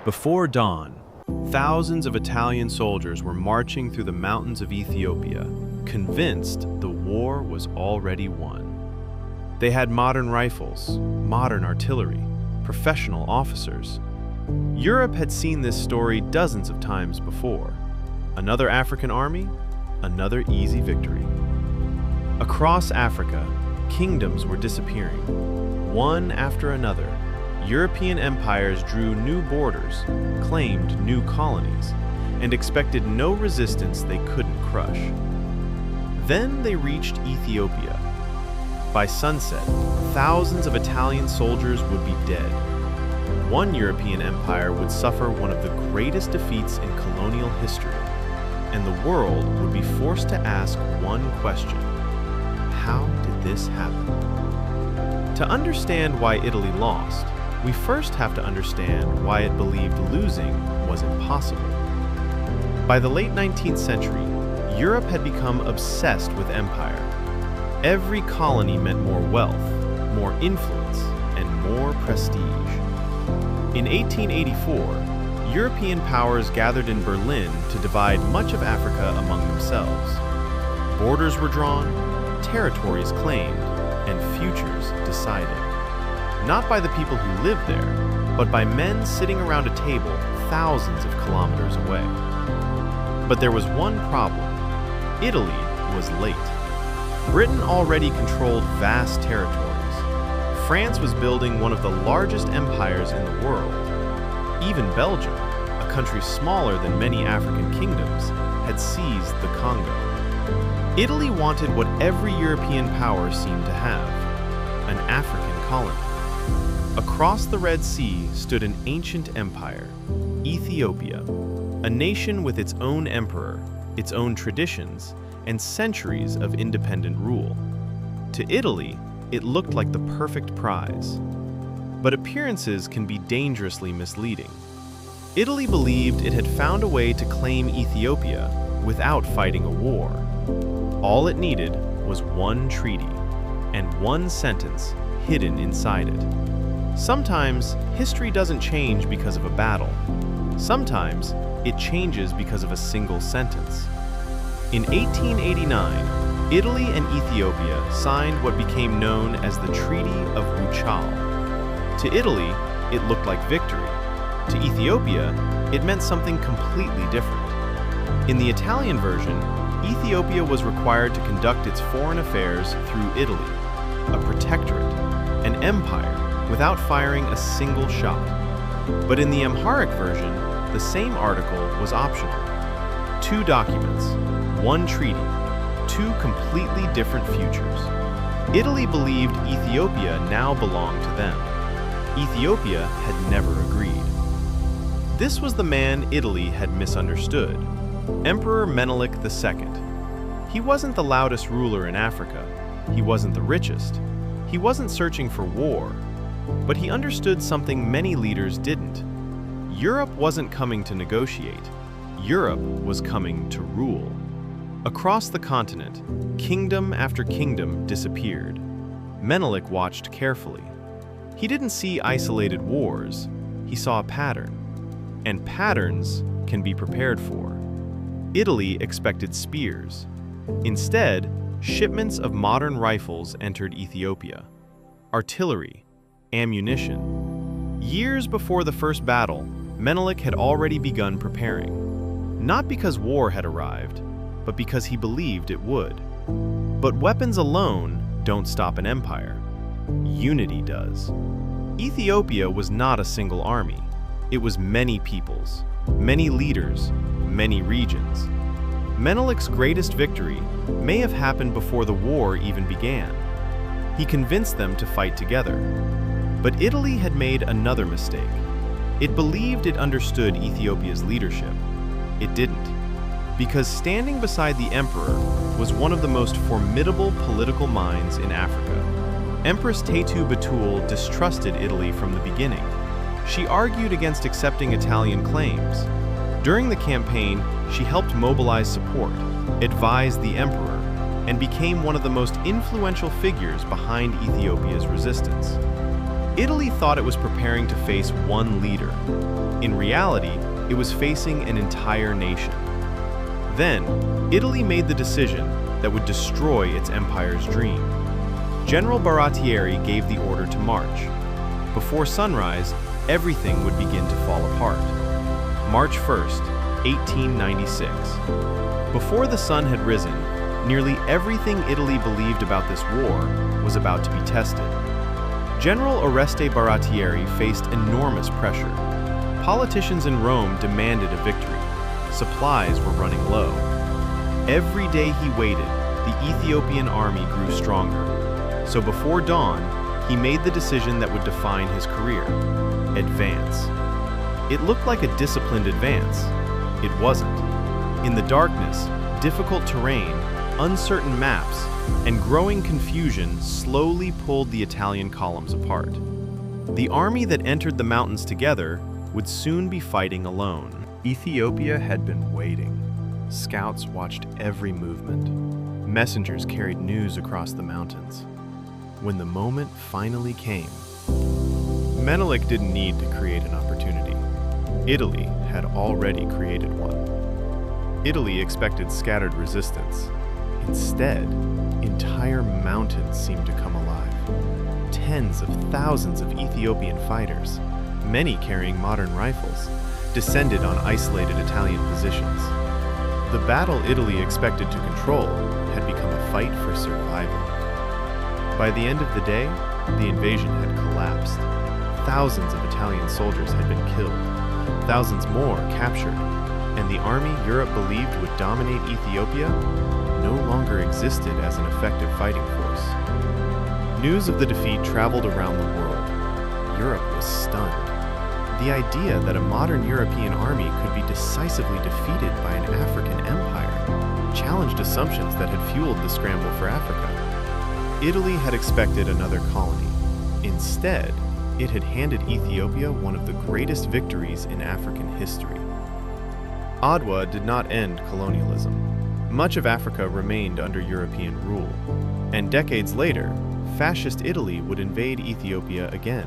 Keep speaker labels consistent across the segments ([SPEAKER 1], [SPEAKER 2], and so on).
[SPEAKER 1] Before dawn, thousands of Italian soldiers were marching through the mountains of Ethiopia, convinced the war was already won. They had modern rifles, modern artillery, professional officers. Europe had seen this story dozens of times before. Another African army, another easy victory. Across Africa, kingdoms were disappearing, one after another. European empires drew new borders, claimed new colonies, and expected no resistance they couldn't crush. Then they reached Ethiopia. By sunset, thousands of Italian soldiers would be dead. One European empire would suffer one of the greatest defeats in colonial history, and the world would be forced to ask one question: how did this happen? To understand why Italy lost, we first have to understand why it believed losing was impossible. By the late 19th century, Europe had become obsessed with empire. Every colony meant more wealth, more influence, and more prestige. In 1884, European powers gathered in Berlin to divide much of Africa among themselves. Borders were drawn, territories claimed, and futures decided. Not by the people who lived there, but by men sitting around a table thousands of kilometers away. But there was one problem. Italy was late. Britain already controlled vast territories. France was building one of the largest empires in the world. Even Belgium, a country smaller than many African kingdoms, had seized the Congo. Italy wanted what every European power seemed to have: an African colony. Across the Red Sea stood an ancient empire, Ethiopia, a nation with its own emperor, its own traditions, and centuries of independent rule. To Italy, it looked like the perfect prize. But appearances can be dangerously misleading. Italy believed it had found a way to claim Ethiopia without fighting a war. All it needed was one treaty, and one sentence hidden inside it. Sometimes, history doesn't change because of a battle. Sometimes, it changes because of a single sentence. In 1889, Italy and Ethiopia signed what became known as the Treaty of Ruchal. To Italy, it looked like victory. To Ethiopia, it meant something completely different. In the Italian version, Ethiopia was required to conduct its foreign affairs through Italy, a protectorate, an empire, without firing a single shot. But in the Amharic version, the same article was optional. Two documents, one treaty, two completely different futures. Italy believed Ethiopia now belonged to them. Ethiopia had never agreed. This was the man Italy had misunderstood: Emperor Menelik II. He wasn't the loudest ruler in Africa. He wasn't the richest. He wasn't searching for war. But he understood something many leaders didn't. Europe wasn't coming to negotiate. Europe was coming to rule. Across the continent, kingdom after kingdom disappeared. Menelik watched carefully. He didn't see isolated wars. He saw a pattern. And patterns can be prepared for. Italy expected spears. Instead, shipments of modern rifles entered Ethiopia. Artillery, ammunition. Years before the first battle, Menelik had already begun preparing. Not because war had arrived, but because he believed it would. But weapons alone don't stop an empire. Unity does. Ethiopia was not a single army. It was many peoples, many leaders, many regions. Menelik's greatest victory may have happened before the war even began. He convinced them to fight together. But Italy had made another mistake. It believed it understood Ethiopia's leadership. It didn't. Because standing beside the emperor was one of the most formidable political minds in Africa. Empress Taytu Betul distrusted Italy from the beginning. She argued against accepting Italian claims. During the campaign, she helped mobilize support, advised the emperor, and became one of the most influential figures behind Ethiopia's resistance. Italy thought it was preparing to face one leader. In reality, it was facing an entire nation. Then, Italy made the decision that would destroy its empire's dream. General Baratieri gave the order to march. Before sunrise, everything would begin to fall apart. March 1st, 1896. Before the sun had risen, nearly everything Italy believed about this war was about to be tested. General Oreste Baratieri faced enormous pressure. Politicians in Rome demanded a victory. Supplies were running low. Every day he waited, the Ethiopian army grew stronger. So before dawn, he made the decision that would define his career: advance. It looked like a disciplined advance. It wasn't. In the darkness, difficult terrain, uncertain maps, and growing confusion slowly pulled the Italian columns apart. The army that entered the mountains together would soon be fighting alone. Ethiopia had been waiting. Scouts watched every movement. Messengers carried news across the mountains. When the moment finally came, Menelik didn't need to create an opportunity. Italy had already created one. Italy expected scattered resistance. Instead, entire mountains seemed to come alive. Tens of thousands of Ethiopian fighters, many carrying modern rifles, descended on isolated Italian positions. The battle Italy expected to control had become a fight for survival. By the end of the day, the invasion had collapsed. Thousands of Italian soldiers had been killed, thousands more captured, and the army Europe believed would dominate Ethiopia no longer existed as an effective fighting force. News of the defeat traveled around the world. Europe was stunned. The idea that a modern European army could be decisively defeated by an African empire challenged assumptions that had fueled the scramble for Africa. Italy had expected another colony. Instead, it had handed Ethiopia one of the greatest victories in African history. Adwa did not end colonialism. Much of Africa remained under European rule, and decades later, fascist Italy would invade Ethiopia again.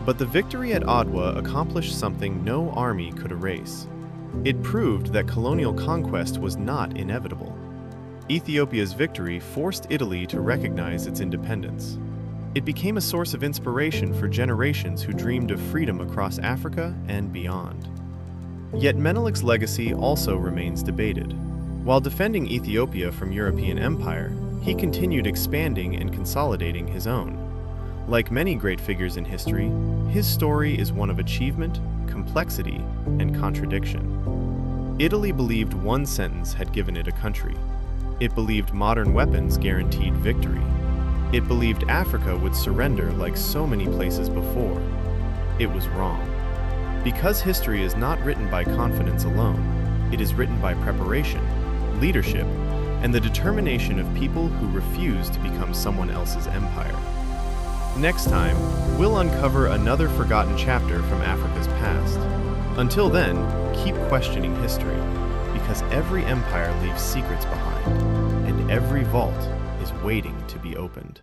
[SPEAKER 1] But the victory at Adwa accomplished something no army could erase. It proved that colonial conquest was not inevitable. Ethiopia's victory forced Italy to recognize its independence. It became a source of inspiration for generations who dreamed of freedom across Africa and beyond. Yet Menelik's legacy also remains debated. While defending Ethiopia from European empire, he continued expanding and consolidating his own. Like many great figures in history, his story is one of achievement, complexity, and contradiction. Italy believed one sentence had given it a country. It believed modern weapons guaranteed victory. It believed Africa would surrender like so many places before. It was wrong. Because history is not written by confidence alone, it is written by preparation, leadership, and the determination of people who refuse to become someone else's empire. Next time, we'll uncover another forgotten chapter from Africa's past. Until then, keep questioning history, because every empire leaves secrets behind, and every vault is waiting to be opened.